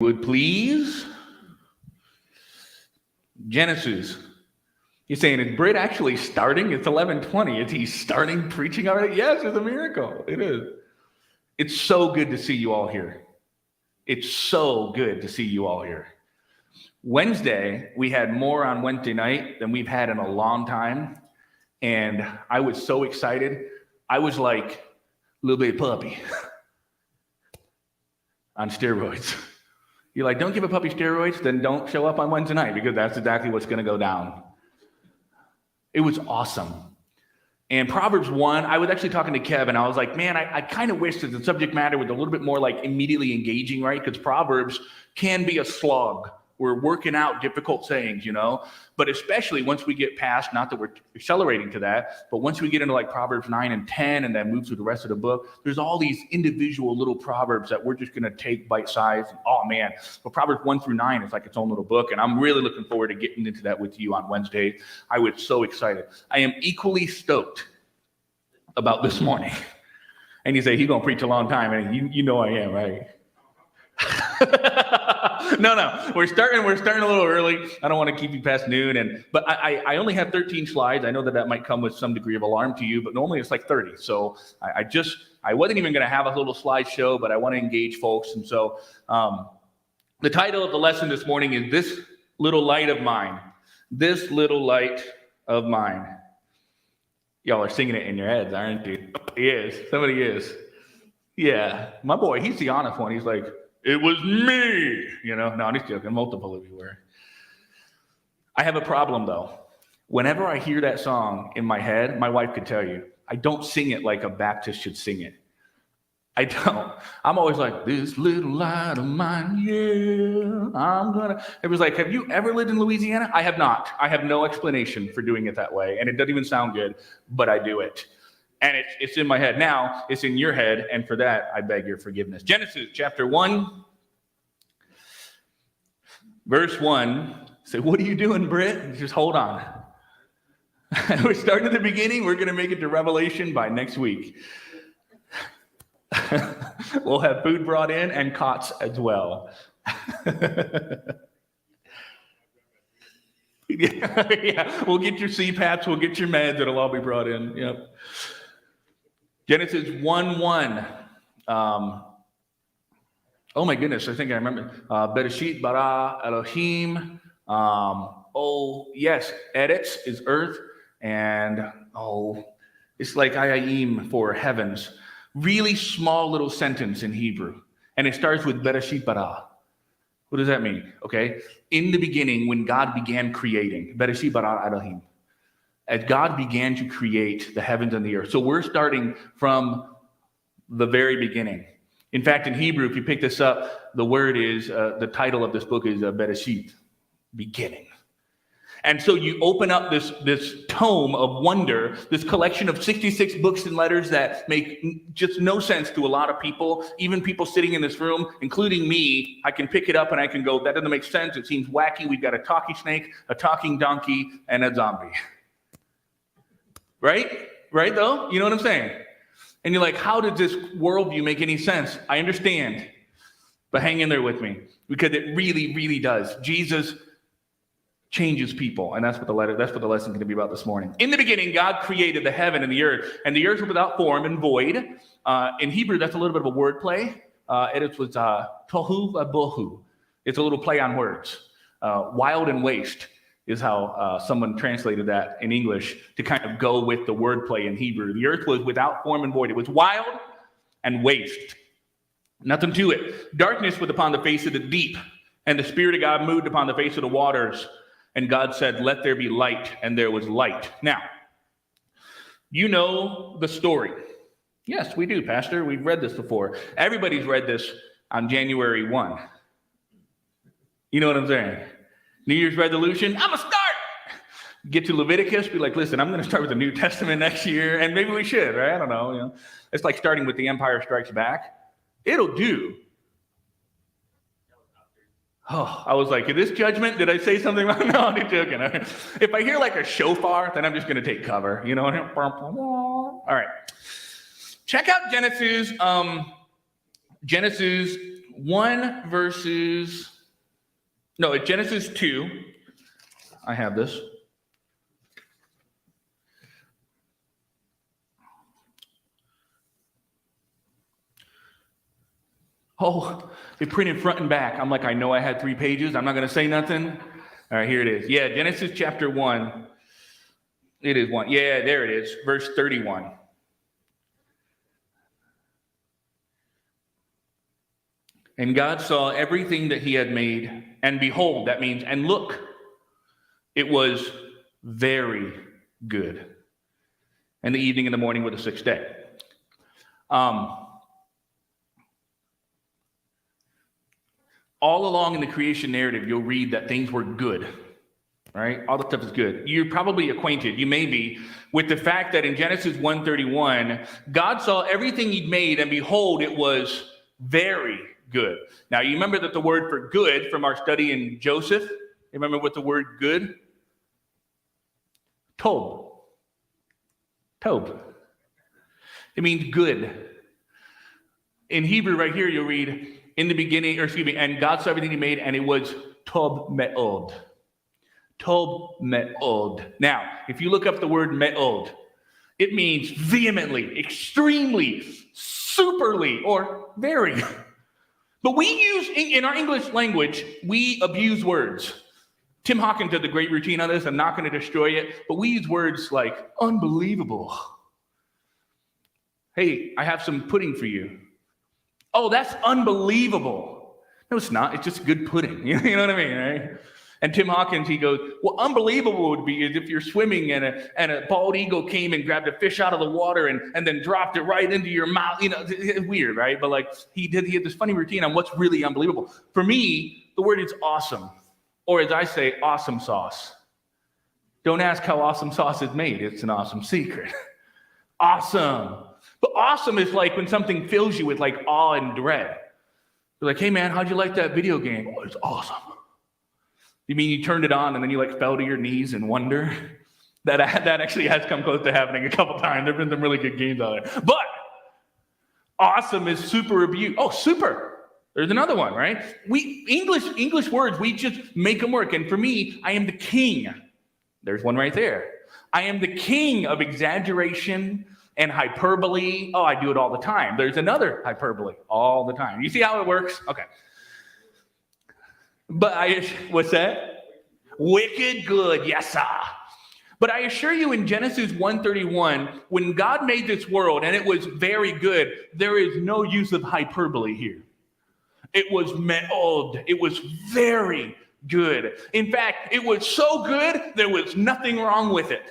Would please. Genesis. You're saying, is Britt actually starting? It's 11:20. Is he starting preaching already? Yes, it's a miracle. It is. It's so good to see you all here. It's so good to see you all here. Wednesday, we had more on Wednesday night than we've had in a long time. And I was so excited. I was like a little baby puppy on steroids. You're like, don't give a puppy steroids, then don't show up on Wednesday night, because that's exactly what's going to go down. It was awesome. And Proverbs 1, I was actually talking to Kevin. I was like, man, I kind of wish that the subject matter was a little bit more like immediately engaging, right? Because Proverbs can be a slog. We're working out difficult sayings, but especially once we get past, not that we're accelerating to that, but once we get into like Proverbs 9 and 10 and then move through the rest of the book, there's all these individual little Proverbs that we're just going to take bite size. Oh man, but Proverbs 1 through 9 is like its own little book. And I'm really looking forward to getting into that with you on Wednesday. I was so excited. I am equally stoked about this morning. And you say, he's going to preach a long time. And you know I am, right? No, we're starting a little early. I don't want to keep you past noon, but I only have 13 slides. I know that might come with some degree of alarm to you, but normally it's like 30. So I wasn't even going to have a little slideshow, but I want to engage folks. And so the title of the lesson this morning is This Little Light of Mine. This Little Light of Mine. Y'all are singing it in your heads, aren't you? He is. Somebody is. Yeah. My boy, he's the honest one. He's like, it was me, No, I'm just joking. Multiple of you were. I have a problem, though. Whenever I hear that song in my head, my wife could tell you, I don't sing it like a Baptist should sing it. I don't. I'm always like, this little light of mine, yeah, It was like, have you ever lived in Louisiana? I have not. I have no explanation for doing it that way, and it doesn't even sound good, but I do it. And it's in my head. Now, it's in your head, and for that, I beg your forgiveness. Genesis chapter 1, verse 1. Say, what are you doing, Britt? Just hold on. We're starting at the beginning. We're going to make it to Revelation by next week. We'll have food brought in and cots as well. Yeah, we'll get your CPAPs. We'll get your meds. It'll all be brought in. Yep. Genesis 1:1. Oh my goodness, I think I remember. Bereshit bara Elohim. Yes, Eretz is earth, and it's like Ayayim for heavens. Really small little sentence in Hebrew, and it starts with Bereshit bara. What does that mean? Okay, in the beginning, when God began creating, Bereshit bara Elohim. As God began to create the heavens and the earth. So we're starting from the very beginning. In fact, in Hebrew, if you pick this up, the word is, the title of this book is Bereshit, beginning. And so you open up this tome of wonder, this collection of 66 books and letters that make just no sense to a lot of people, even people sitting in this room, including me. I can pick it up and I can go, that doesn't make sense. It seems wacky. We've got a talking snake, a talking donkey, and a zombie. Right though? You know what I'm saying? And you're like, how did this worldview make any sense? I understand, but hang in there with me, because it really, really does. Jesus changes people, and that's what the lesson is going to be about this morning. In the beginning, God created the heaven and the earth was without form and void. In Hebrew, that's a little bit of a word play. It was tohu vabohu. It's a little play on words. Wild and waste is how someone translated that in English to kind of go with the wordplay in Hebrew. The earth was without form and void. It was wild and waste. Nothing to it. Darkness was upon the face of the deep, and the Spirit of God moved upon the face of the waters. And God said, let there be light, and there was light. Now, you know the story. Yes, we do, Pastor. We've read this before. Everybody's read this on January 1. You know what I'm saying? New Year's resolution, I'm going to start. Get to Leviticus, be like, listen, I'm going to start with the New Testament next year, and maybe we should, right? I don't know. It's like starting with The Empire Strikes Back. It'll do. Oh, I was like, is this judgment? Did I say something wrong? No, I'm joking. If I hear like a shofar, then I'm just going to take cover. You know? All right. Check out Genesis 1 verses, no, it's Genesis 2. I have this. Oh, they printed front and back. I'm like, I know I had 3 pages. I'm not going to say nothing. All right, here it is. Yeah, Genesis chapter 1. It is 1. Yeah, there it is. Verse 31. And God saw everything that he had made, and behold, that means, and look, it was very good. And the evening and the morning were the 6th day. All along in the creation narrative, you'll read that things were good, right? All the stuff is good. You're probably acquainted, you may be, with the fact that in Genesis 1:31, God saw everything he'd made, and behold, it was very good. Now, you remember that the word for good from our study in Joseph, you remember what the word good? Tob. Tob. It means good. In Hebrew right here, you'll read, in the beginning, and God saw everything he made, and it was Tob Me'od. Tob Me'od. Now, if you look up the word Me'od, it means vehemently, extremely, superly, or very. But we use, in our English language, we abuse words. Tim Hawkins did the great routine on this. I'm not going to destroy it, but we use words like unbelievable. Hey, I have some pudding for you. Oh, that's unbelievable. No, it's not. It's just good pudding. You know what I mean, right? And Tim Hawkins, he goes, well, unbelievable would be is if you're swimming and a bald eagle came and grabbed a fish out of the water and then dropped it right into your mouth. You know, it's weird, right? But like he had this funny routine on what's really unbelievable. For me, the word is awesome. Or as I say, awesome sauce. Don't ask how awesome sauce is made. It's an awesome secret. Awesome. But awesome is like when something fills you with like awe and dread. You're like, hey man, how'd you like that video game? Oh, it's awesome. You mean you turned it on and then you like fell to your knees in wonder? That actually has come close to happening a couple times. There've been some really good games out there. But awesome is super abuse. Oh, super. There's another one, right? We English words, we just make them work. And for me, I am the king. There's one right there. I am the king of exaggeration and hyperbole. Oh, I do it all the time. There's another hyperbole all the time. You see how it works? Okay. But what's that? Wicked good, yes, sir. But I assure you in Genesis 1:31, when God made this world and it was very good, there is no use of hyperbole here. It was me'od. It was very good. In fact, it was so good, there was nothing wrong with it.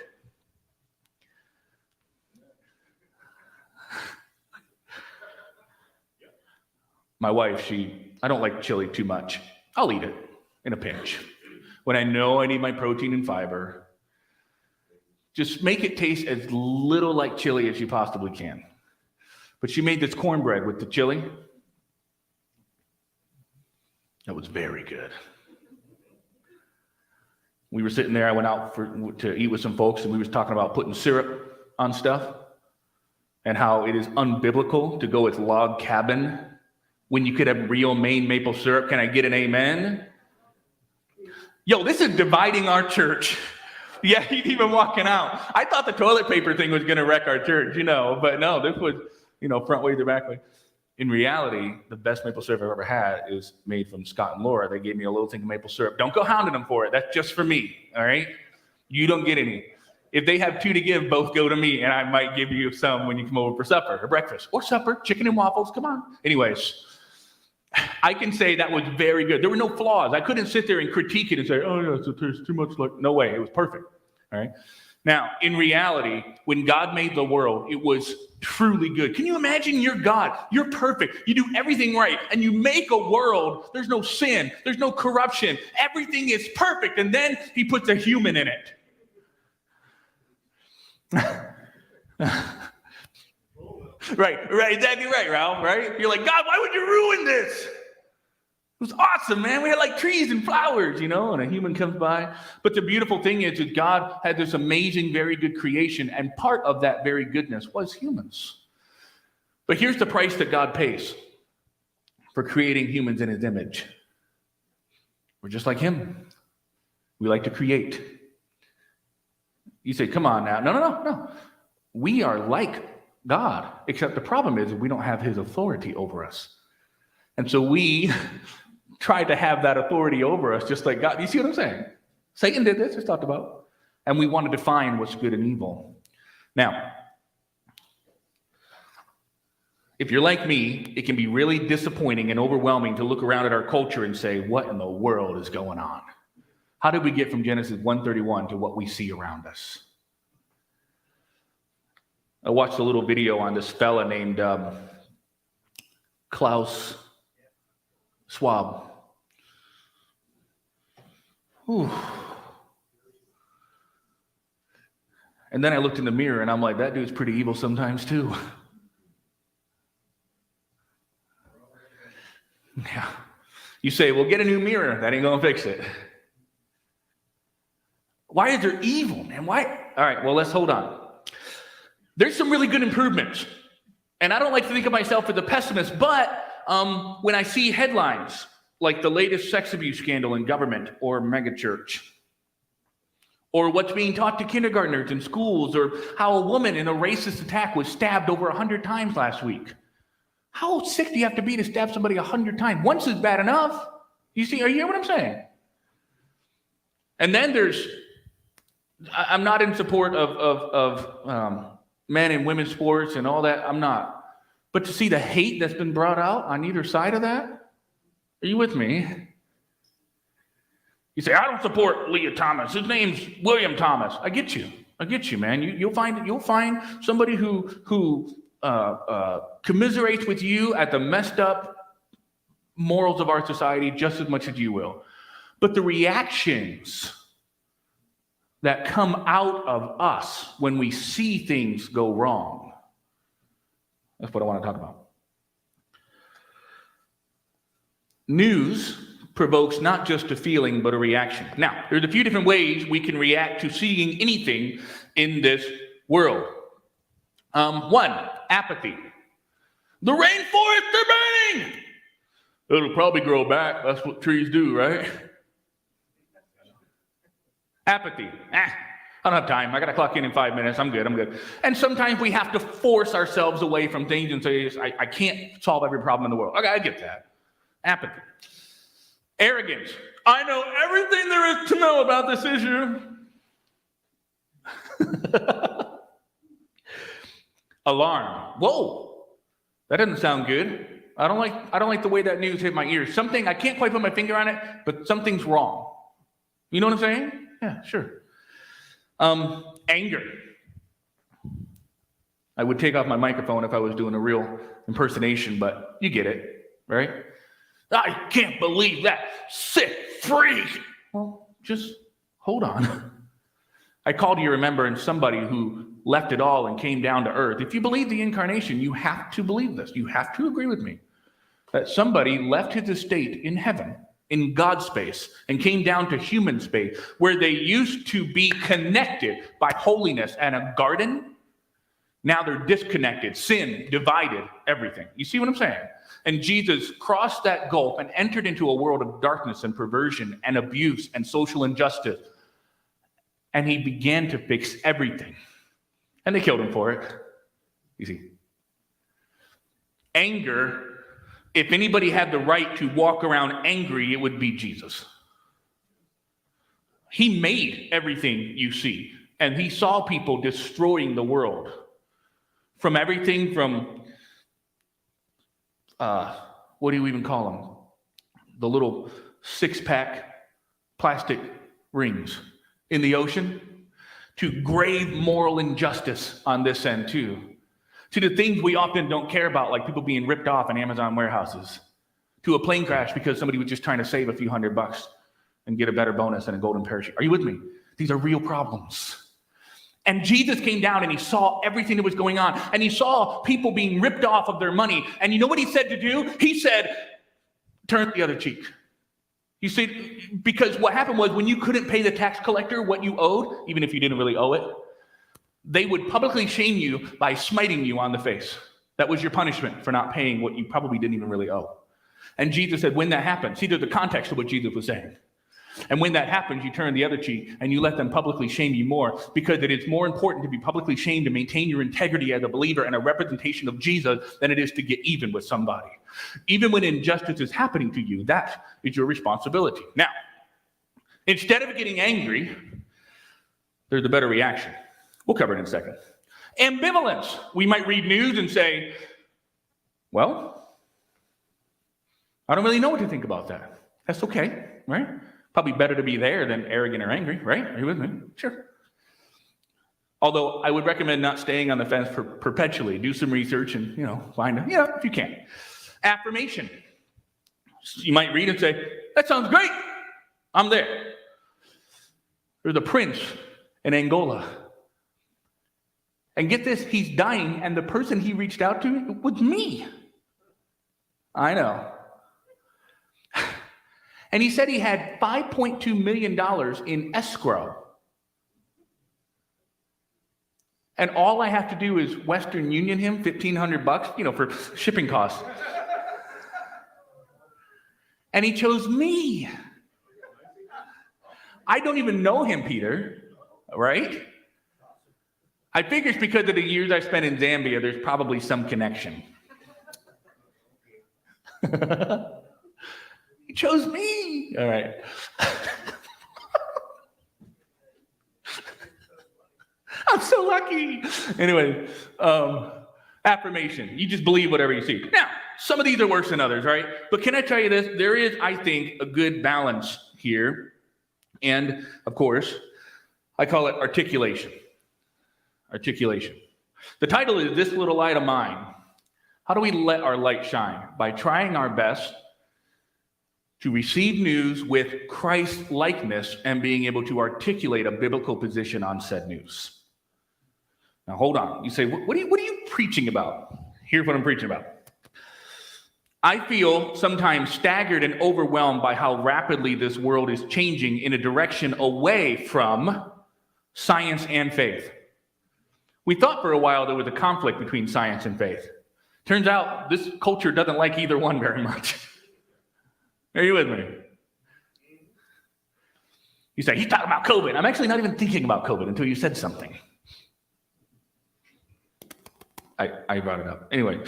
My wife, I don't like chili too much. I'll eat it in a pinch. When I know I need my protein and fiber, just make it taste as little like chili as you possibly can. But she made this cornbread with the chili. That was very good. We were sitting there. I went out to eat with some folks, and we was talking about putting syrup on stuff and how it is unbiblical to go with log cabin when you could have real Maine maple syrup. Can I get an amen? Yo, this is dividing our church. Yeah, he's even walking out. I thought the toilet paper thing was going to wreck our church, but no, this was, front way to back way. In reality, the best maple syrup I've ever had is made from Scott and Laura. They gave me a little thing of maple syrup. Don't go hounding them for it. That's just for me, all right? You don't get any. If they have 2 to give, both go to me, and I might give you some when you come over for supper or breakfast or supper, chicken and waffles, come on. Anyways, I can say that was very good. There were no flaws. I couldn't sit there and critique it and say, oh, yeah, there's too much. No way. It was perfect, all right? Now, in reality, when God made the world, it was truly good. Can you imagine you're God? You're perfect. You do everything right. And you make a world. There's no sin. There's no corruption. Everything is perfect. And then he puts a human in it. Right. Exactly right, Ralph, right? You're like, God, why would you ruin this? It was awesome, man. We had like trees and flowers, and a human comes by. But the beautiful thing is that God had this amazing, very good creation, and part of that very goodness was humans. But here's the price that God pays for creating humans in his image. We're just like him. We like to create. You say, come on now. No. We are like God, except the problem is we don't have his authority over us. And so we try to have that authority over us just like God. You see what I'm saying? Satan did this, it's talked about. And we want to define what's good and evil. Now, if you're like me, it can be really disappointing and overwhelming to look around at our culture and say, what in the world is going on? How did we get from Genesis 1:31 to what we see around us? I watched a little video on this fella named Klaus Schwab. Whew. And then I looked in the mirror and I'm like, that dude's pretty evil sometimes too. Yeah. You say, well, get a new mirror. That ain't going to fix it. Why is there evil, man? Why? All right, well, let's hold on. There's some really good improvements. And I don't like to think of myself as a pessimist, but when I see headlines like the latest sex abuse scandal in government or megachurch, or what's being taught to kindergartners in schools, or how a woman in a racist attack was stabbed over 100 times last week. How sick do you have to be to stab somebody 100 times? Once is bad enough. You see, are you hear what I'm saying? And then I'm not in support of men and women's sports and all that. I'm not. But to see the hate that's been brought out on either side of that, are you with me? You say, I don't support Leah Thomas. His name's William Thomas. I get you, man. You'll find somebody who commiserates with you at the messed up morals of our society just as much as you will. But the reactions that come out of us when we see things go wrong, that's what I want to talk about. News provokes not just a feeling, but a reaction. Now, there's a few different ways we can react to seeing anything in this world. One, apathy. The rainforests are burning. It'll probably grow back. That's what trees do, right? Apathy. I don't have time. I got to clock in 5 minutes. I'm good. And sometimes we have to force ourselves away from things and say, I can't solve every problem in the world. Okay, I get that. Apathy. Arrogance. I know everything there is to know about this issue. Alarm. Whoa, that doesn't sound good. I don't like the way that news hit my ears. Something, I can't quite put my finger on it, but something's wrong. You know what I'm saying? Yeah, sure. Anger. I would take off my microphone if I was doing a real impersonation, but you get it, right? I can't believe that sick freak. Well, just hold on. I called you remembrance somebody who left it all and came down to earth. If you believe the incarnation, you have to believe this. You have to agree with me that somebody left his estate in heaven, in God's space, and came down to human space where they used to be connected by holiness and a garden. Now they're disconnected. Sin divided everything. You see what I'm saying? And Jesus crossed that gulf and entered into a world of darkness and perversion and abuse and social injustice. And he began to fix everything. And they killed him for it. You see. Anger, if anybody had the right to walk around angry, it would be Jesus. He made everything you see. And he saw people destroying the world. From everything from, what do you even call them? The little 6-pack plastic rings in the ocean, to grave moral injustice on this end too, to the things we often don't care about, like people being ripped off in Amazon warehouses, to a plane crash because somebody was just trying to save a few $100 and get a better bonus and a golden parachute. Are you with me? These are real problems. And Jesus came down and he saw everything that was going on, and he saw people being ripped off of their money. And you know what he said to do? He said, turn the other cheek. You see, because what happened was when you couldn't pay the tax collector what you owed, even if you didn't really owe it, they would publicly shame you by smiting you on the face. That was your punishment for not paying what you probably didn't even really owe. And Jesus said, when that happens, see, there's the context of what Jesus was saying. And when that happens, you turn the other cheek and you let them publicly shame you more, because it is more important to be publicly shamed to maintain your integrity as a believer and a representation of Jesus than it is to get even with somebody. Even when injustice is happening to you, that is your responsibility. Now, instead of getting angry, there's a better reaction. We'll cover it in a second. Ambivalence. We might read news and say, well, I don't really know what to think about that. That's okay, right? Probably better to be there than arrogant or angry, right? Are you with me? Sure. Although I would recommend not staying on the fence perpetually. Do some research and, find out, if you can. Affirmation. You might read and say, that sounds great. I'm there. There's a prince in Angola. And get this, he's dying, and the person he reached out to was me. I know. And he said he had $5.2 million in escrow. And all I have to do is Western Union him $1,500, for shipping costs. And he chose me. I don't even know him, Peter, right? I figure it's because of the years I spent in Zambia, there's probably some connection. He chose me. All right. I'm so lucky. Anyway, affirmation. You just believe whatever you see. Now, some of these are worse than others, right? But can I tell you this? There is, I think, a good balance here. And, of course, I call it articulation. Articulation. The title is This Little Light of Mine. How do we let our light shine? By trying our best to receive news with Christ-likeness and being able to articulate a biblical position on said news. Now, hold on. You say, what are you preaching about? Here's what I'm preaching about. I feel sometimes staggered and overwhelmed by how rapidly this world is changing in a direction away from science and faith. We thought for a while there was a conflict between science and faith. Turns out this culture doesn't like either one very much. Are you with me? You say, he's talking about COVID. I'm actually not even thinking about COVID until you said something. I brought it up. Anyway.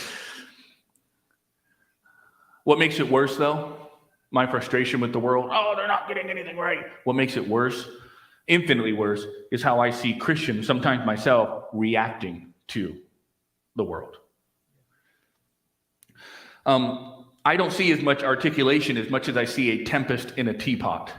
What makes it worse, though? My frustration with the world. Oh, they're not getting anything right. What makes it worse, infinitely worse, is how I see Christians, sometimes myself, reacting to the world. I don't see as much articulation as much as I see a tempest in a teapot,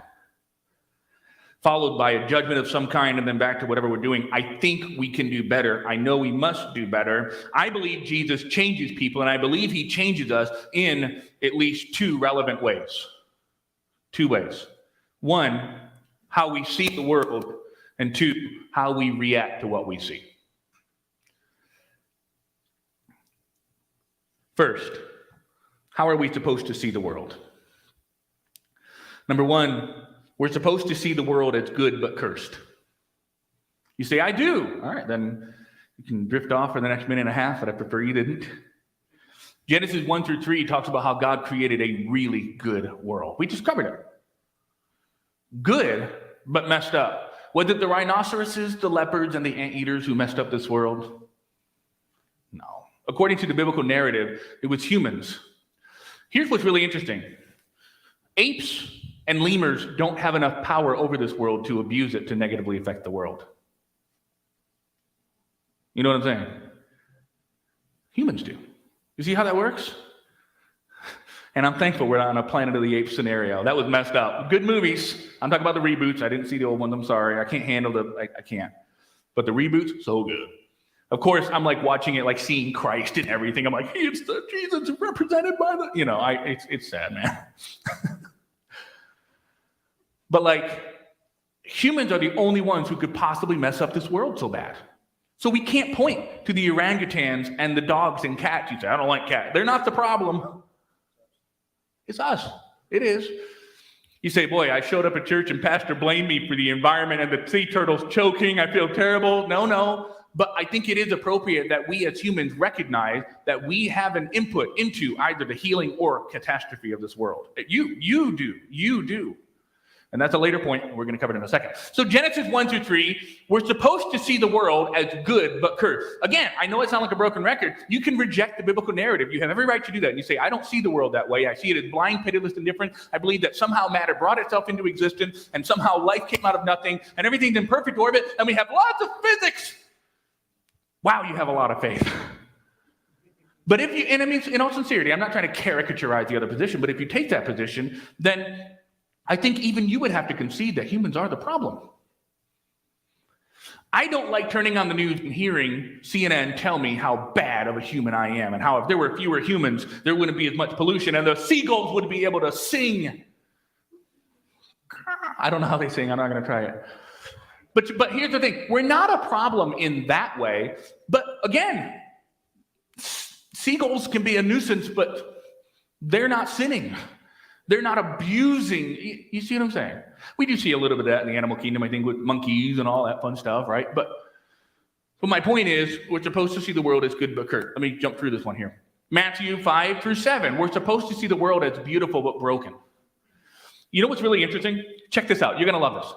followed by a judgment of some kind, and then back to whatever we're doing. I think we can do better. I know we must do better. I believe Jesus changes people, and I believe he changes us in at least two relevant ways. Two ways. One, how we see the world, and two, how we react to what we see. First, how are we supposed to see the world? Number one, we're supposed to see the world as good but cursed. You say, I do. All right, then you can drift off for the next minute and a half, but I prefer you didn't. Genesis 1-3 talks about how God created a really good world. We just covered it. Good, but messed up. Was it the rhinoceroses, the leopards, and the anteaters who messed up this world? No. According to the biblical narrative, it was humans. Here's what's really interesting. Apes and lemurs don't have enough power over this world to abuse it to negatively affect the world. You know what I'm saying? Humans do. You see how that works? And I'm thankful we're not on a Planet of the Apes scenario. That was messed up. Good movies. I'm talking about the reboots. I didn't see the old ones. I'm sorry. I can't handle I can't. But the reboots, so good. Of course, I'm like watching it, like seeing Christ and everything. I'm like, hey, it's the Jesus represented by the, it's sad, man. But like, humans are the only ones who could possibly mess up this world so bad. So we can't point to the orangutans and the dogs and cats. You say, I don't like cats. They're not the problem. It's us. It is. You say, boy, I showed up at church and pastor blamed me for the environment and the sea turtles choking. I feel terrible. No. but I think it is appropriate that we as humans recognize that we have an input into either the healing or catastrophe of this world. You do. And that's a later point we're going to cover it in a second. So Genesis 1-3, we're supposed to see the world as good but cursed. Again, I know it sounds like a broken record. You can reject the biblical narrative. You have every right to do that. And you say, I don't see the world that way. I see it as blind, pitiless, indifferent. I believe that somehow matter brought itself into existence and somehow life came out of nothing and everything's in perfect orbit and we have lots of physics. Wow, you have a lot of faith. But if you, and I mean, in all sincerity, I'm not trying to caricaturize the other position, but if you take that position, then I think even you would have to concede that humans are the problem. I don't like turning on the news and hearing CNN tell me how bad of a human I am and how if there were fewer humans, there wouldn't be as much pollution and the seagulls would be able to sing. I don't know how they sing. I'm not going to try it. But here's the thing. We're not a problem in that way. But again, seagulls can be a nuisance, but they're not sinning. They're not abusing. You see what I'm saying? We do see a little bit of that in the animal kingdom, I think, with monkeys and all that fun stuff, right? But my point is, we're supposed to see the world as good but cursed. Let me jump through this one here. Matthew 5-7. We're supposed to see the world as beautiful but broken. You know what's really interesting? Check this out. You're going to love this.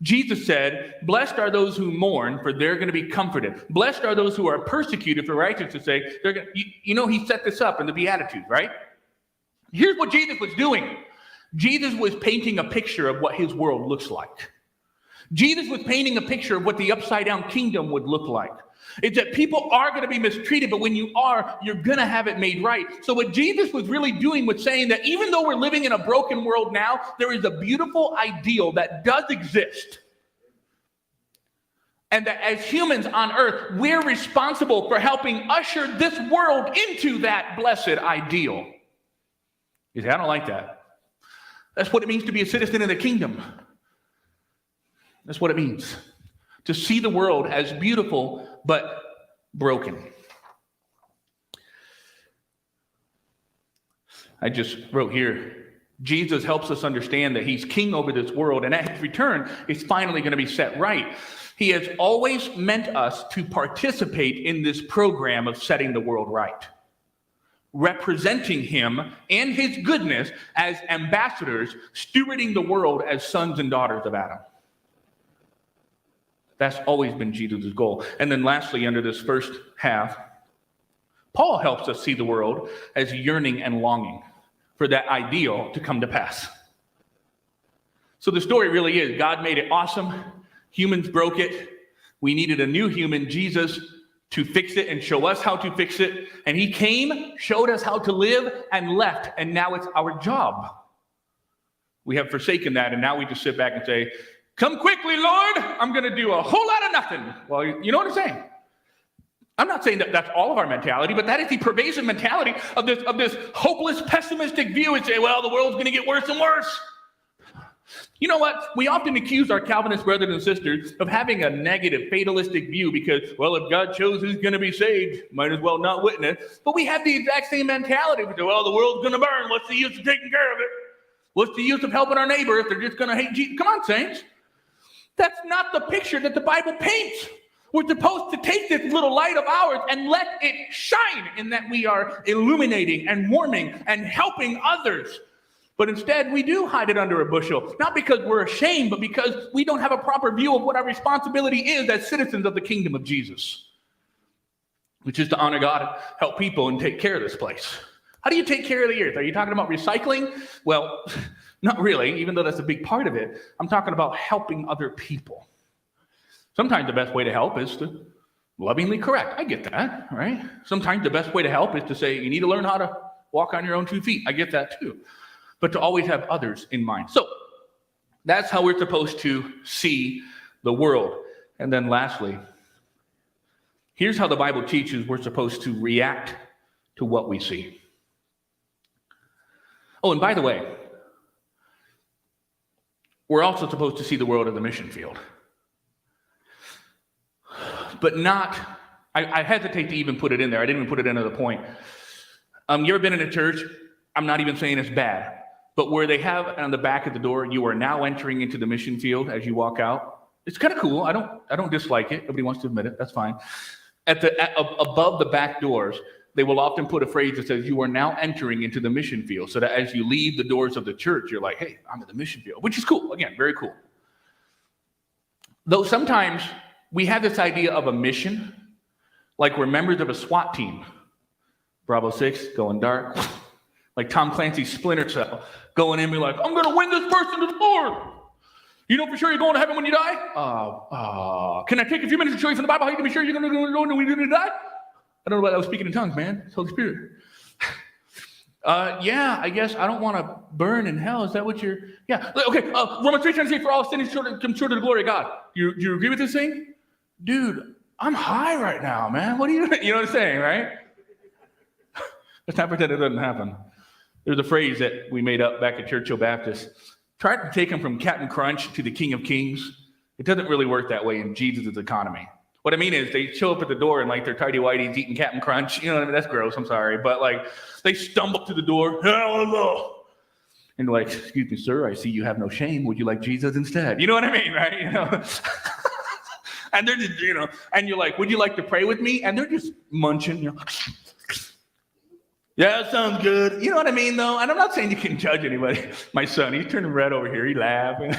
Jesus said, blessed are those who mourn, for they're going to be comforted. Blessed are those who are persecuted for righteousness' sake. They're going to, you know, he set this up in the Beatitudes, right? Here's what Jesus was doing. Jesus was painting a picture of what his world looks like. Jesus was painting a picture of what the upside down kingdom would look like. It's that people are going to be mistreated, but when you are, you're going to have it made right. So what Jesus was really doing was saying that even though we're living in a broken world now, there is a beautiful ideal that does exist. And that as humans on earth, we're responsible for helping usher this world into that blessed ideal. You say, I don't like that. That's what it means to be a citizen of the kingdom. That's what it means. To see the world as beautiful but broken. I just wrote here, Jesus helps us understand that he's king over this world, and at his return, it's finally going to be set right. He has always meant us to participate in this program of setting the world right, representing him and his goodness as ambassadors, stewarding the world as sons and daughters of Adam. That's always been Jesus' goal. And then lastly, under this first half, Paul helps us see the world as yearning and longing for that ideal to come to pass. So the story really is, God made it awesome. Humans broke it. We needed a new human, Jesus, to fix it and show us how to fix it. And he came, showed us how to live, and left. And now it's our job. We have forsaken that, and now we just sit back and say, come quickly, Lord. I'm going to do a whole lot of nothing. Well, you know what I'm saying? I'm not saying that that's all of our mentality, but that is the pervasive mentality of this hopeless, pessimistic view and say, well, the world's going to get worse and worse. You know what? We often accuse our Calvinist brothers and sisters of having a negative, fatalistic view because, well, if God chose who's going to be saved, might as well not witness. But we have the exact same mentality. We say, well, the world's going to burn. What's the use of taking care of it? What's the use of helping our neighbor if they're just going to hate Jesus? Come on, saints. That's not the picture that the Bible paints. We're supposed to take this little light of ours and let it shine in that we are illuminating and warming and helping others. But instead, we do hide it under a bushel, not because we're ashamed, but because we don't have a proper view of what our responsibility is as citizens of the kingdom of Jesus, which is to honor God, help people, and take care of this place. How do you take care of the earth? Are you talking about recycling? Well, not really, even though that's a big part of it. I'm talking about helping other people. Sometimes the best way to help is to lovingly correct. I get that, right? Sometimes the best way to help is to say, you need to learn how to walk on your own 2 feet. I get that too. But to always have others in mind. So that's how we're supposed to see the world. And then lastly, here's how the Bible teaches we're supposed to react to what we see. Oh, and by the way, we're also supposed to see the world as a mission field. But not, I hesitate to even put it in there. I didn't even put it into the point. You ever been in a church? I'm not even saying it's bad. But where they have on the back of the door, you are now entering into the mission field as you walk out. It's kind of cool. I don't dislike it. Nobody wants to admit it. That's fine. Above the back doors, they will often put a phrase that says, "You are now entering into the mission field," so that as you leave the doors of the church, you're like, "Hey, I'm in the mission field," which is cool. Again, very cool. Though sometimes we have this idea of a mission, like we're members of a SWAT team. Bravo 6, going dark. Like Tom Clancy's Splinter Cell, going in and be like, "I'm going to win this person to the Lord. You know for sure you're going to heaven when you die? Can I take a few minutes to show you from the Bible how you can be sure you're going to go when you're going to die?" I don't know about I was speaking in tongues, man. It's Holy Spirit. Yeah, I guess I don't want to burn in hell. Is that what you're... Yeah, okay. Romans 3:10 for all sinners come short of the glory of God. You agree with this thing? Dude, I'm high right now, man. What are you... You know what I'm saying, right? Let's not pretend it doesn't happen. There's a phrase that we made up back at Churchill Baptist. Try to take him from Captain Crunch to the King of Kings. It doesn't really work that way in Jesus' economy. What I mean is they show up at the door and like they're tidy whities eating Captain Crunch. You know what I mean? That's gross. I'm sorry. But like they stumble to the door. Hello. And they're like, "Excuse me, sir. I see you have no shame. Would you like Jesus instead?" You know what I mean? Right? You know? And they're just, you know, and you're like, "Would you like to pray with me?" And they're just munching, you know. "Yeah, that sounds good." You know what I mean, though? And I'm not saying you can judge anybody. My son, he's turning red over here. He laughing.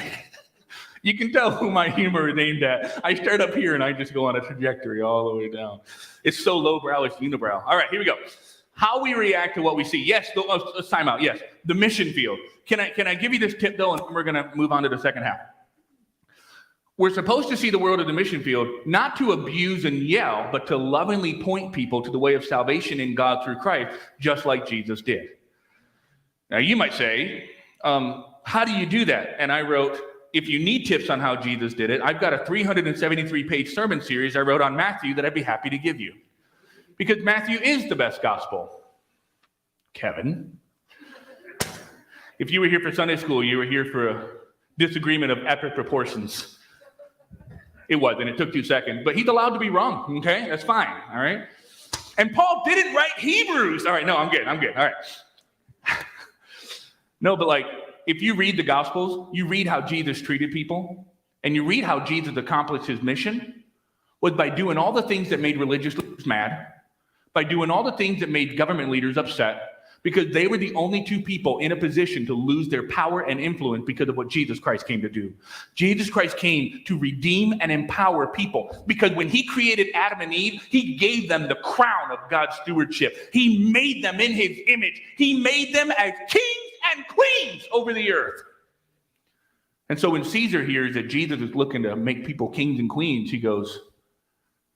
You can tell who my humor is aimed at. I start up here and I just go on a trajectory all the way down. It's so lowbrow, it's unibrow. All right, here we go. How we react to what we see. Yes, let's time out. Yes, the mission field. Can I give you this tip, though, and we're going to move on to the second half. We're supposed to see the world of the mission field, not to abuse and yell, but to lovingly point people to the way of salvation in God through Christ, just like Jesus did. Now, you might say, how do you do that? And I wrote, if you need tips on how Jesus did it, I've got a 373-page sermon series I wrote on Matthew that I'd be happy to give you. Because Matthew is the best gospel. Kevin. If you were here for Sunday school, you were here for a disagreement of epic proportions. It was, and it took 2 seconds. But he's allowed to be wrong, okay? That's fine, all right? And Paul didn't write Hebrews. All right, no, I'm good, all right. No, but like, if you read the Gospels, you read how Jesus treated people, and you read how Jesus accomplished his mission was by doing all the things that made religious leaders mad, by doing all the things that made government leaders upset, because they were the only two people in a position to lose their power and influence because of what Jesus Christ came to do. Jesus Christ came to redeem and empower people, because when he created Adam and Eve, he gave them the crown of God's stewardship. He made them in his image. He made them as kings and queens over the earth. And so when Caesar hears that Jesus is looking to make people kings and queens, he goes,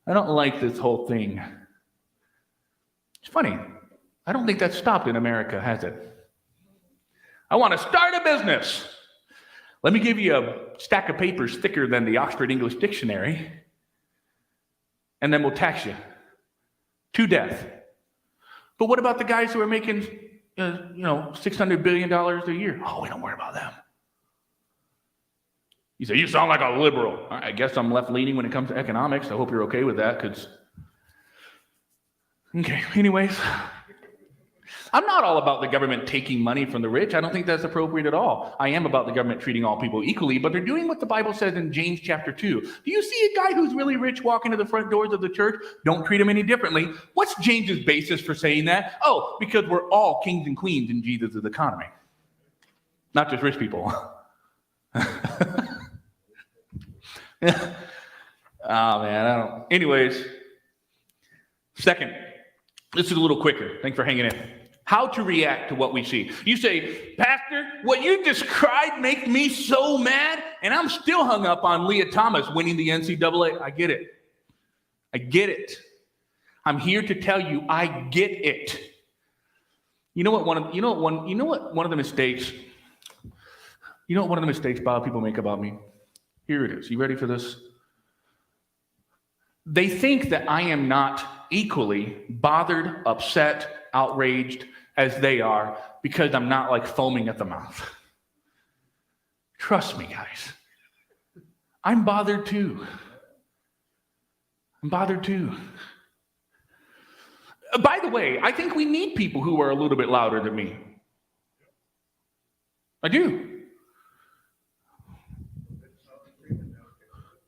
"I don't like this whole thing." It's funny. I don't think that's stopped in America, has it? I want to start a business. Let me give you a stack of papers thicker than the Oxford English Dictionary, and then we'll tax you to death. But what about the guys who are making $600 billion a year? Oh, we don't worry about them. You say, "You sound like a liberal." I guess I'm left-leaning when it comes to economics. I hope you're okay with that, because... Okay, anyways. I'm not all about the government taking money from the rich. I don't think that's appropriate at all. I am about the government treating all people equally, but they're doing what the Bible says in James chapter 2. Do you see a guy who's really rich walk into the front doors of the church? Don't treat him any differently. What's James's basis for saying that? Oh, because we're all kings and queens in Jesus' economy. Not just rich people. Oh, man, Anyways, second, this is a little quicker. Thanks for hanging in. How to react to what we see. You say, "Pastor, what you described makes me so mad, and I'm still hung up on Leah Thomas winning the NCAA." I get it. I'm here to tell you, I get it. You know what one of the mistakes, Bob, people make about me? Here it is. You ready for this? They think that I am not equally bothered, upset, outraged as they are, because I'm not like foaming at the mouth. Trust me, guys. I'm bothered too. By the way, I think we need people who are a little bit louder than me. I do.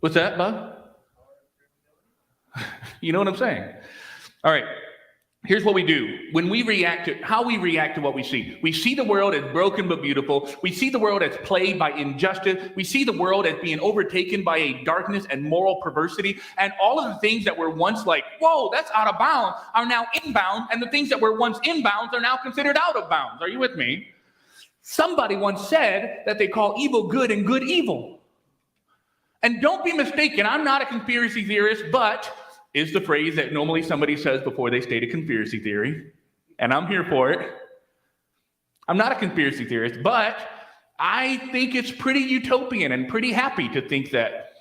What's that, bud? You know what I'm saying? All right. Here's what we do. When we react to how we react to what we see the world as broken but beautiful. We see the world as plagued by injustice. We see the world as being overtaken by a darkness and moral perversity. And all of the things that were once like, whoa, that's out of bounds, are now inbound. And the things that were once inbounds are now considered out of bounds. Are you with me? Somebody once said that they call evil good and good evil. And don't be mistaken, I'm not a conspiracy theorist, but is the phrase that normally somebody says before they state a conspiracy theory, and I'm here for it. I'm not a conspiracy theorist, but I think it's pretty utopian and pretty happy to think that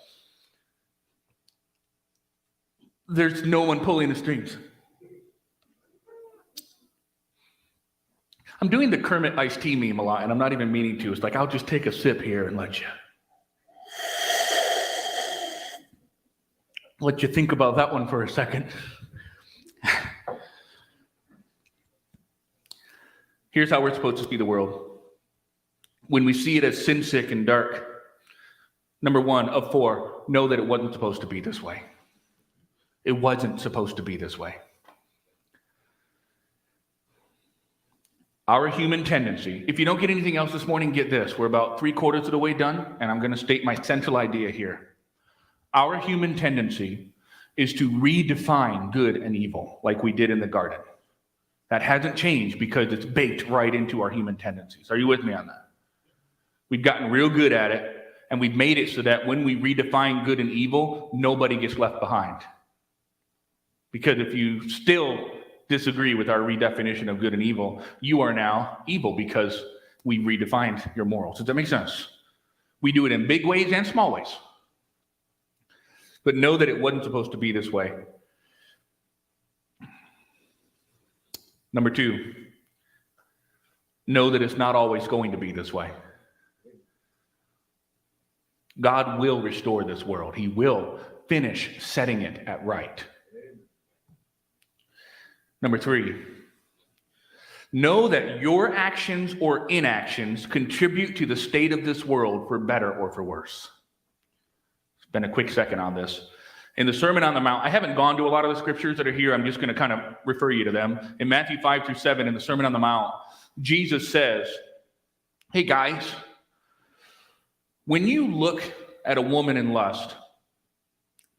there's no one pulling the strings. I'm doing the Kermit iced tea meme a lot, and I'm not even meaning to. It's like, I'll just take a sip here and let you think about that one for a second. Here's how we're supposed to see the world. When we see it as sin sick and dark, number 1 of 4, know that it wasn't supposed to be this way. It wasn't supposed to be this way. Our human tendency, if you don't get anything else this morning, get this. We're about 3/4 of the way done, and I'm going to state my central idea here. Our human tendency is to redefine good and evil like we did in the garden. That hasn't changed because it's baked right into our human tendencies. Are you with me on that? We've gotten real good at it, and we've made it so that when we redefine good and evil, nobody gets left behind. Because if you still disagree with our redefinition of good and evil, you are now evil because we redefined your morals. Does that make sense? We do it in big ways and small ways. But know that it wasn't supposed to be this way. Number 2, know that it's not always going to be this way. God will restore this world. He will finish setting it at right. Number 3, know that your actions or inactions contribute to the state of this world for better or for worse. Spend a quick second on this. In the Sermon on the Mount, I haven't gone to a lot of the scriptures that are here. I'm just going to kind of refer you to them. In Matthew 5-7, in the Sermon on the Mount, Jesus says, hey guys, when you look at a woman in lust,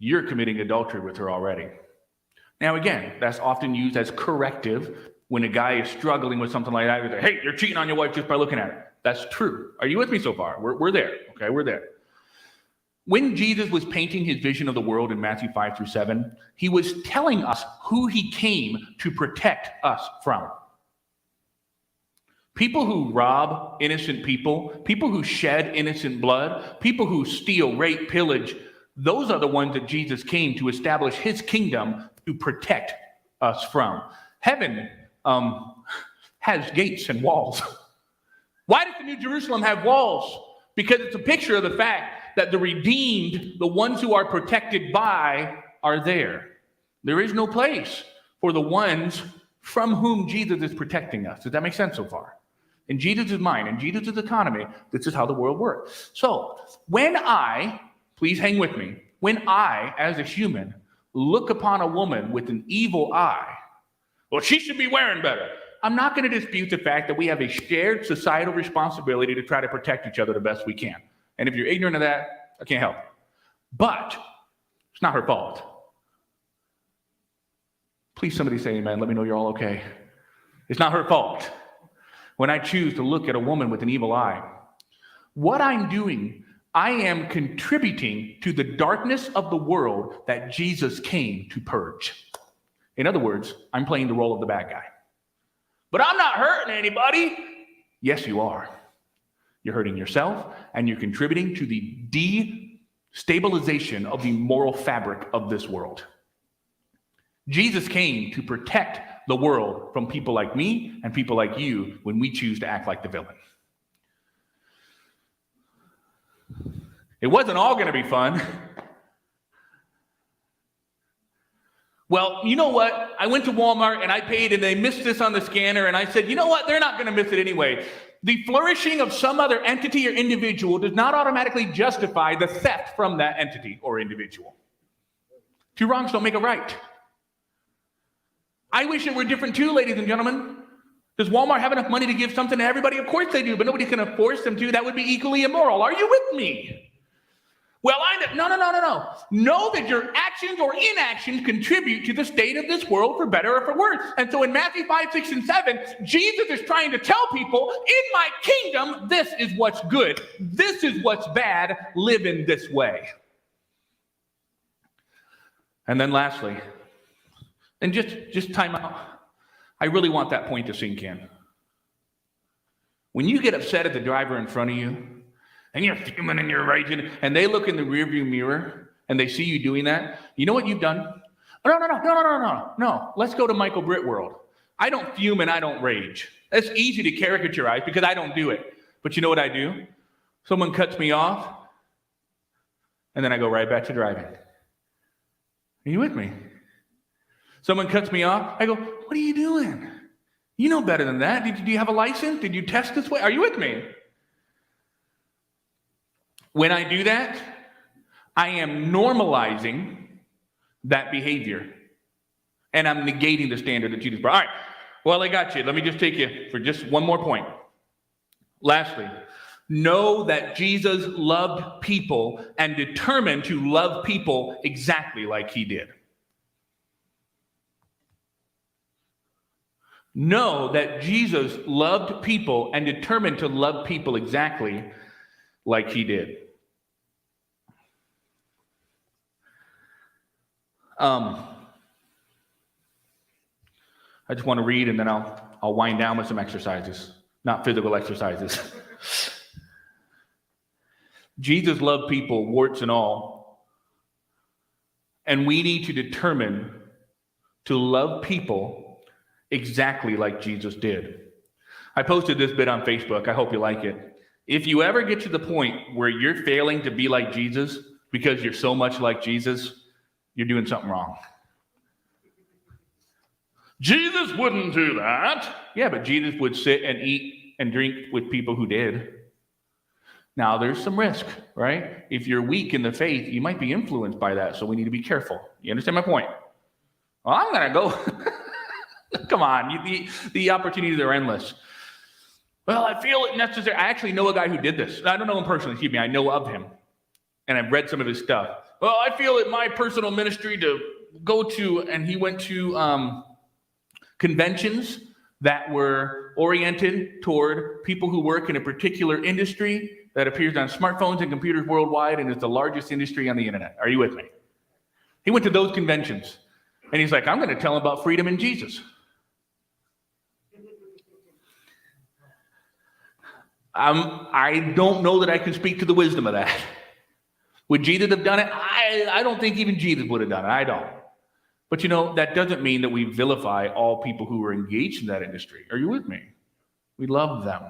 you're committing adultery with her already. Now again, that's often used as corrective when a guy is struggling with something like that. Say, hey, you're cheating on your wife just by looking at her. That's true. Are you with me so far? We're there. Okay, we're there. When Jesus was painting his vision of the world in Matthew 5-7, he was telling us who he came to protect us from. People who rob innocent people, people who shed innocent blood, people who steal, rape, pillage, those are the ones that Jesus came to establish his kingdom to protect us from. Heaven has gates and walls. Why does the New Jerusalem have walls? Because it's a picture of the fact that the redeemed, the ones who are protected by, are there. There is no place for the ones from whom Jesus is protecting us. Does that make sense so far? In Jesus' mind, in Jesus' economy, this is how the world works. So when please hang with me, when I, as a human, look upon a woman with an evil eye, well, she should be wearing better. I'm not going to dispute the fact that we have a shared societal responsibility to try to protect each other the best we can. And if you're ignorant of that, I can't help. But it's not her fault. Please, somebody say amen. Let me know you're all okay. It's not her fault when I choose to look at a woman with an evil eye. What I'm doing, I am contributing to the darkness of the world that Jesus came to purge. In other words, I'm playing the role of the bad guy. But I'm not hurting anybody. Yes, you are. You're hurting yourself, and you're contributing to the destabilization of the moral fabric of this world. Jesus came to protect the world from people like me and people like you when we choose to act like the villain. It wasn't all going to be fun. Well, you know what? I went to Walmart and I paid and they missed this on the scanner, and I said, you know what? They're not going to miss it anyway. The flourishing of some other entity or individual does not automatically justify the theft from that entity or individual. Two wrongs don't make a right. I wish it were different too, ladies and gentlemen. Does Walmart have enough money to give something to everybody? Of course they do, but nobody can force them to. That would be equally immoral. Are you with me? Well, no. Know that your actions or inactions contribute to the state of this world for better or for worse. And so in Matthew 5, 6, and 7, Jesus is trying to tell people, in my kingdom, this is what's good. This is what's bad. Live in this way. And then lastly, and just time out. I really want that point to sink in. When you get upset at the driver in front of you, and you're fuming and you're raging, and they look in the rearview mirror and they see you doing that, you know what you've done? No. Let's go to Michael Britt world. I don't fume and I don't rage. That's easy to caricaturize because I don't do it. But you know what I do? Someone cuts me off, and then I go right back to driving. Are you with me? Someone cuts me off, I go, what are you doing? You know better than that. Do you have a license? Did you test this way? Are you with me? When I do that, I am normalizing that behavior. And I'm negating the standard that Jesus brought. All right, well, I got you. Let me just take you for just one more point. Lastly, know that Jesus loved people and determined to love people exactly like he did. Know that Jesus loved people and determined to love people exactly like he did. I just want to read, and then I'll wind down with some exercises, not physical exercises. Jesus loved people, warts and all, and we need to determine to love people exactly like Jesus did. I posted this bit on Facebook. I hope you like it. If you ever get to the point where you're failing to be like Jesus because you're so much like Jesus, you're doing something wrong. Jesus wouldn't do that. Yeah, but Jesus would sit and eat and drink with people who did. Now, there's some risk, right? If you're weak in the faith, you might be influenced by that, so we need to be careful. You understand my point? Well, I'm going to go. Come on, the opportunities are endless. Well, I feel it necessary. I actually know a guy who did this. I don't know him personally, excuse me. I know of him, and I've read some of his stuff. Well, I feel it my personal ministry to go to, and he went to conventions that were oriented toward people who work in a particular industry that appears on smartphones and computers worldwide and is the largest industry on the internet. Are you with me? He went to those conventions, and he's like, I'm going to tell them about freedom in Jesus. I don't know that I can speak to the wisdom of that. Would Jesus have done it? I don't think even Jesus would have done it. I don't. But that doesn't mean that we vilify all people who are engaged in that industry. Are you with me? We love them.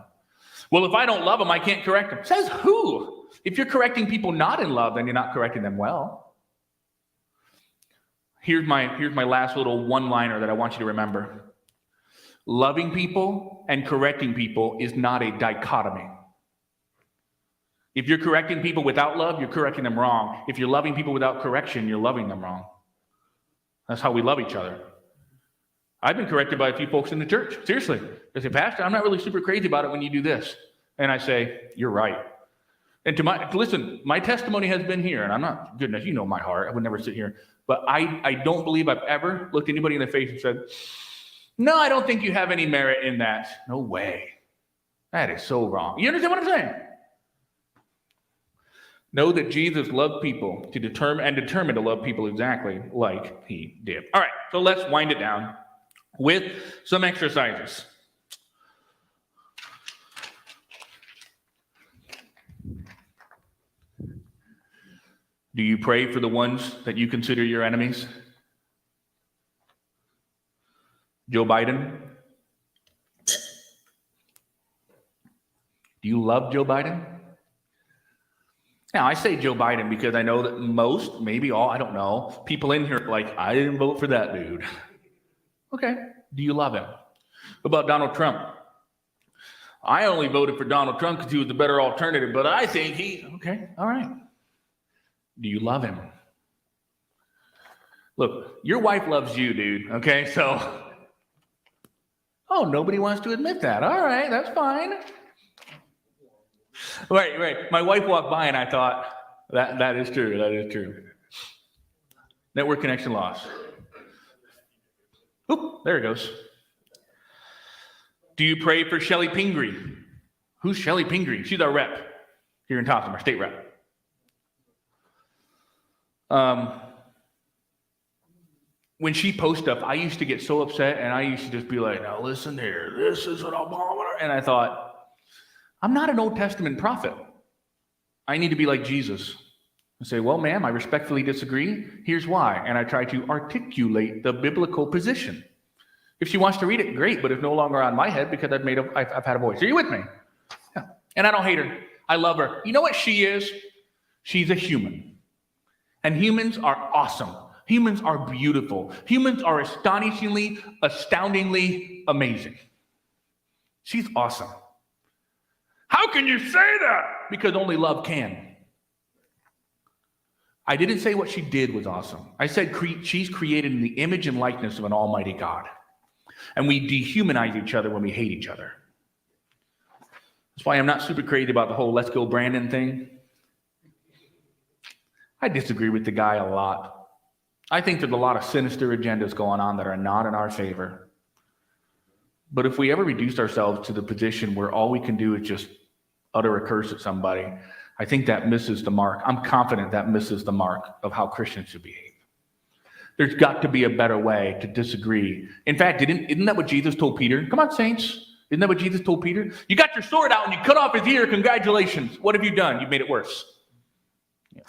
Well, if I don't love them, I can't correct them. Says who? If you're correcting people not in love, then you're not correcting them well. Here's my last little one-liner that I want you to remember. Loving people and correcting people is not a dichotomy. If you're correcting people without love, you're correcting them wrong. If you're loving people without correction, you're loving them wrong. That's how we love each other. I've been corrected by a few folks in the church. Seriously. They say, Pastor, I'm not really super crazy about it when you do this. And I say, you're right. And listen, my testimony has been here, and I'm not, goodness, you know my heart. I would never sit here. But I don't believe I've ever looked anybody in the face and said, no, I don't think you have any merit in that. No way. That is so wrong. You understand what I'm saying? Know that Jesus loved people to determine to love people exactly like he did. All right, so let's wind it down with some exercises. Do you pray for the ones that you consider your enemies? Joe Biden? Do you love Joe Biden? Now, I say Joe Biden because I know that most, maybe all, I don't know, people in here are like, I didn't vote for that dude. Okay. Do you love him? What about Donald Trump? I only voted for Donald Trump because he was the better alternative, but I think okay, all right. Do you love him? Look, your wife loves you, dude, okay? So, oh, nobody wants to admit that. All right, that's fine. Right. My wife walked by and I thought, that is true, that is true. Network connection loss. Oop, there it goes. Do you pray for Shelley Pingree? Who's Shelley Pingree? She's our rep here in Tottenham, our state rep. When she posts stuff, I used to get so upset and I used to just be like, now listen here, this is an abomination. And I thought, I'm not an Old Testament prophet. I need to be like Jesus and say, well, ma'am, I respectfully disagree. Here's why. And I try to articulate the biblical position. If she wants to read it, great, but it's no longer on my head because I've had a voice. Are you with me? Yeah. And I don't hate her. I love her. You know what she is? She's a human. And humans are awesome. Humans are beautiful. Humans are astoundingly amazing. She's awesome. How can you say that? Because only love can. I didn't say what she did was awesome. I said she's created in the image and likeness of an almighty God. And we dehumanize each other when we hate each other. That's why I'm not super crazy about the whole let's go Brandon thing. I disagree with the guy a lot. I think there's a lot of sinister agendas going on that are not in our favor. But if we ever reduce ourselves to the position where all we can do is just utter a curse at somebody, I think that misses the mark. I'm confident that misses the mark of how Christians should behave. There's got to be a better way to disagree. In fact, isn't that what Jesus told Peter? Come on, saints. Isn't that what Jesus told Peter? You got your sword out and you cut off his ear. Congratulations. What have you done? You've made it worse. Yeah.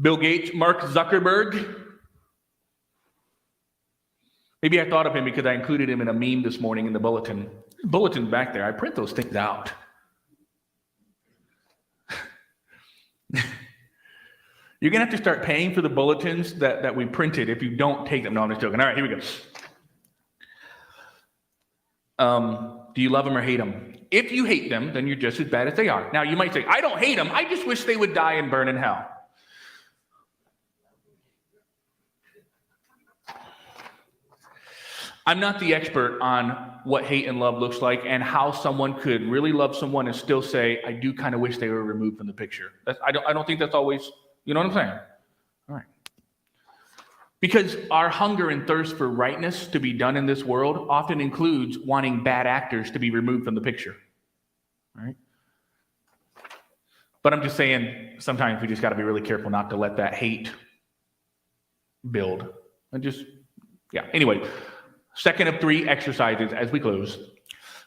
Bill Gates, Mark Zuckerberg. Maybe I thought of him because I included him in a meme this morning in the bulletin. Bulletin's back there. I print those things out. You're going to have to start paying for the bulletins that we printed if you don't take them. No, I'm just joking. All right, here we go. Do you love them or hate them? If you hate them, then you're just as bad as they are. Now, you might say, I don't hate them. I just wish they would die and burn in hell. I'm not the expert on what hate and love looks like and how someone could really love someone and still say, I do kind of wish they were removed from the picture. I don't think that's always, you know what I'm saying? All right. Because our hunger and thirst for rightness to be done in this world often includes wanting bad actors to be removed from the picture. All right. But I'm just saying, sometimes we just got to be really careful not to let that hate build. Anyway. Second of 3 exercises as we close.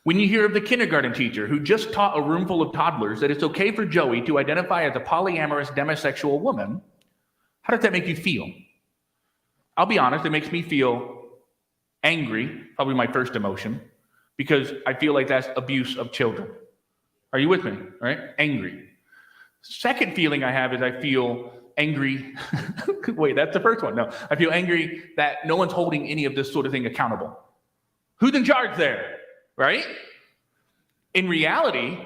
When you hear of the kindergarten teacher who just taught a room full of toddlers that it's okay for Joey to identify as a polyamorous demisexual woman, how does that make you feel? I'll be honest, it makes me feel angry, probably my first emotion, because I feel like that's abuse of children. Are you with me? All right? Angry. Second feeling I have is I feel angry. Wait, that's the first one. No, I feel angry that no one's holding any of this sort of thing accountable. Who's in charge there, right? In reality,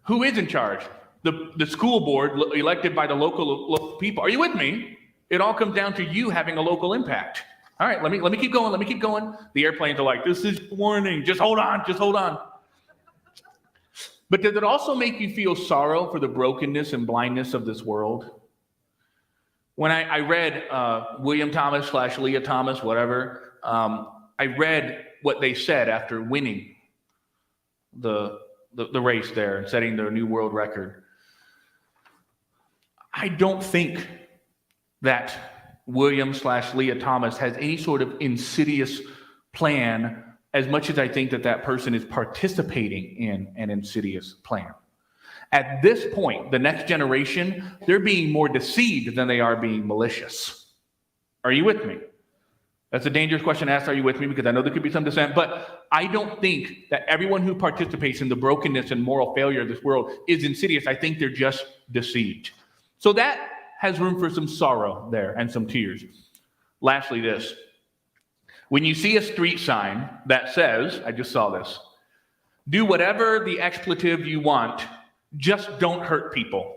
who is in charge? The school board elected by the local people. Are you with me? It all comes down to you having a local impact. All right, let me keep going. Let me keep going. The airplanes are like, this is warning. Just hold on. Just hold on. But does it also make you feel sorrow for the brokenness and blindness of this world? When I read William Thomas / Leah Thomas, whatever, I read what they said after winning the race there and setting their new world record. I don't think that William / Leah Thomas has any sort of insidious plan, as much as I think that person is participating in an insidious plan. At this point, the next generation, they're being more deceived than they are being malicious. Are you with me? That's a dangerous question to ask, are you with me? Because I know there could be some dissent, but I don't think that everyone who participates in the brokenness and moral failure of this world is insidious. I think they're just deceived. So that has room for some sorrow there and some tears. Lastly, this. When you see a street sign that says, I just saw this, Do whatever the expletive you want, just don't hurt people.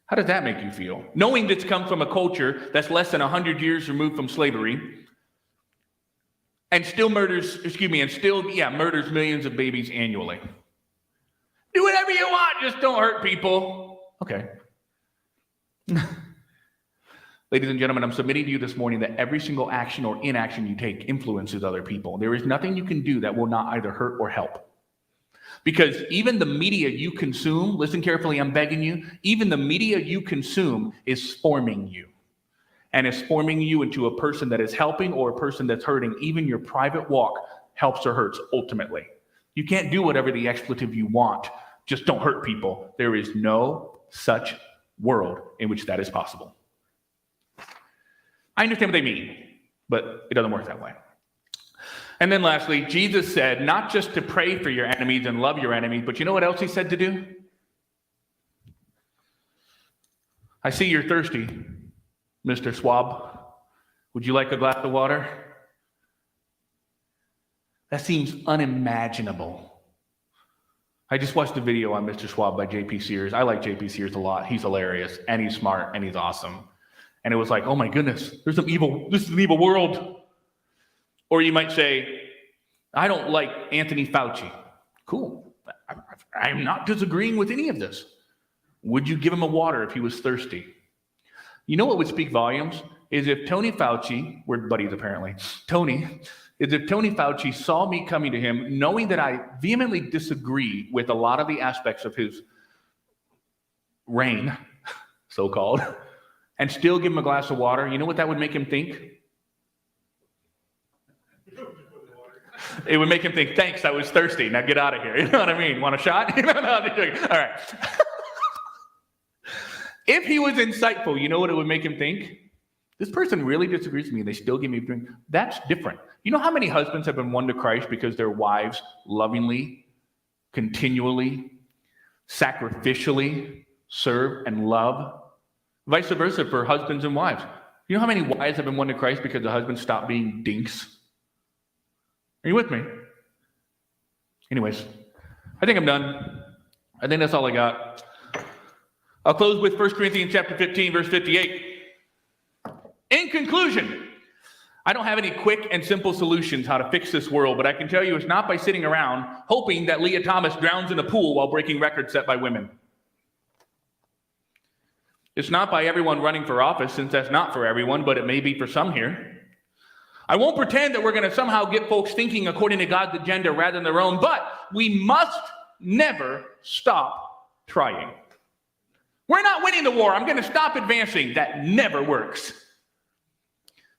How does that make you feel? Knowing this comes from a culture that's less than 100 years removed from slavery and still murders millions of babies annually. Do whatever you want, just don't hurt people. Okay. Ladies and gentlemen, I'm submitting to you this morning that every single action or inaction you take influences other people. There is nothing you can do that will not either hurt or help. Because even the media you consume, listen carefully, I'm begging you, even the media you consume is forming you. And is forming you into a person that is helping or a person that's hurting. Even your private walk helps or hurts ultimately. You can't do whatever the expletive you want. Just don't hurt people. There is no such world in which that is possible. I understand what they mean, but it doesn't work that way. And then lastly, Jesus said not just to pray for your enemies and love your enemies, but you know what else he said to do? I see you're thirsty, Mr. Schwab. Would you like a glass of water? That seems unimaginable. I just watched a video on Mr. Schwab by J.P. Sears. I like J.P. Sears a lot. He's hilarious, and he's smart, and he's awesome. And it was like, oh my goodness, this is an evil world. Or you might say, I don't like Anthony Fauci. Cool. I'm not disagreeing with any of this. Would you give him a water if he was thirsty? You know what would speak volumes? Is if Tony Fauci, we're buddies apparently, if Tony Fauci saw me coming to him, knowing that I vehemently disagree with a lot of the aspects of his reign, so-called, and still give him a glass of water, you know what that would make him think? It would make him think, thanks, I was thirsty. Now get out of here. You know what I mean? Want a shot? No, all right. If he was insightful, you know what it would make him think? This person really disagrees with me and they still give me a drink. That's different. You know how many husbands have been won to Christ because their wives lovingly, continually, sacrificially serve and love? Vice versa for husbands and wives. You know how many wives have been won to Christ because the husband stopped being dinks? Are you with me? Anyways, I think I'm done. I think that's all I got. I'll close with 1 Corinthians chapter 15, verse 58. In conclusion, I don't have any quick and simple solutions how to fix this world, but I can tell you it's not by sitting around hoping that Leah Thomas drowns in a pool while breaking records set by women. It's not by everyone running for office, since that's not for everyone, but it may be for some here. I won't pretend that we're going to somehow get folks thinking according to God's agenda rather than their own, but we must never stop trying. We're not winning the war. I'm going to stop advancing. That never works.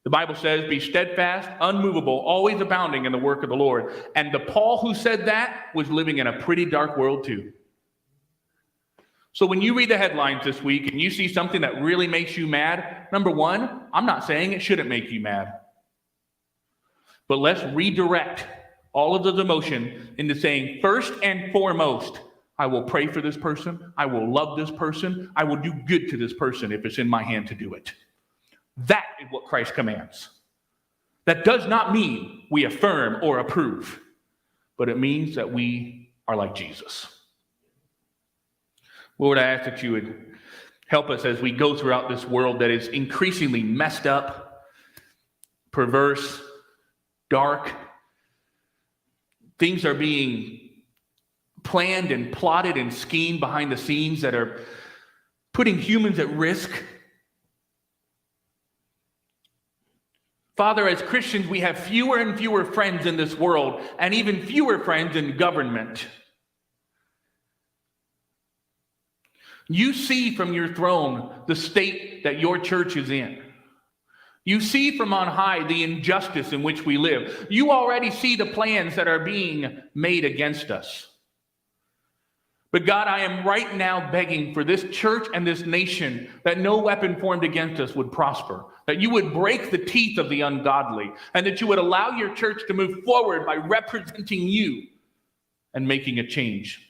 The Bible says, be steadfast, unmovable, always abounding in the work of the Lord. And the Paul who said that was living in a pretty dark world too. So when you read the headlines this week and you see something that really makes you mad, number one, I'm not saying it shouldn't make you mad. But let's redirect all of those emotions into saying, first and foremost, I will pray for this person. I will love this person. I will do good to this person if it's in my hand to do it. That is what Christ commands. That does not mean we affirm or approve, but it means that we are like Jesus. Lord, I ask that you would help us as we go throughout this world that is increasingly messed up, perverse, dark. Things are being planned and plotted and schemed behind the scenes that are putting humans at risk. Father, as Christians, we have fewer and fewer friends in this world, and even fewer friends in government. You see from your throne the state that your church is in. You see from on high the injustice in which we live. You already see the plans that are being made against us. But God, I am right now begging for this church and this nation that no weapon formed against us would prosper, that you would break the teeth of the ungodly, and that you would allow your church to move forward by representing you and making a change.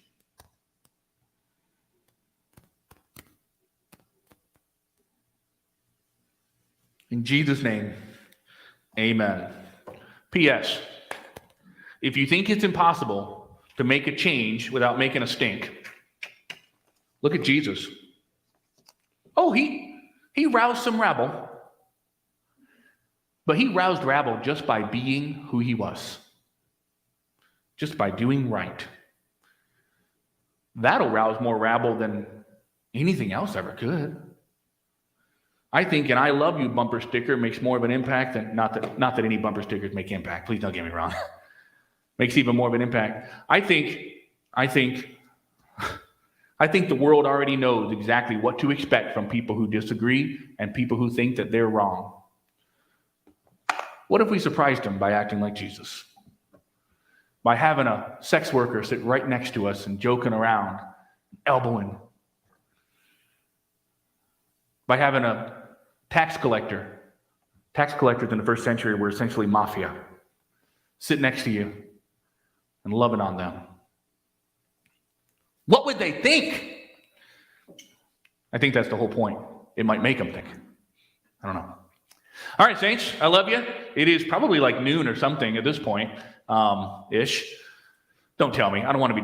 In Jesus' name, amen. P.S. If you think it's impossible to make a change without making a stink, look at Jesus. Oh, he roused some rabble, but he roused rabble just by being who he was, just by doing right. That'll rouse more rabble than anything else ever could. I think an "I love you" bumper sticker makes more of an impact than, not that any bumper stickers make impact, please don't get me wrong. Makes even more of an impact. I think the world already knows exactly what to expect from people who disagree and people who think that they're wrong. What if we surprised them by acting like Jesus? By having a sex worker sit right next to us and joking around, elbowing. By having a tax collector. Tax collectors in the first century were essentially mafia. Sit next to you and loving on them. What would they think? I think that's the whole point. It might make them think. I don't know. All right, saints, I love you. It is probably like noon or something at this point, ish. Don't tell me. I don't want to be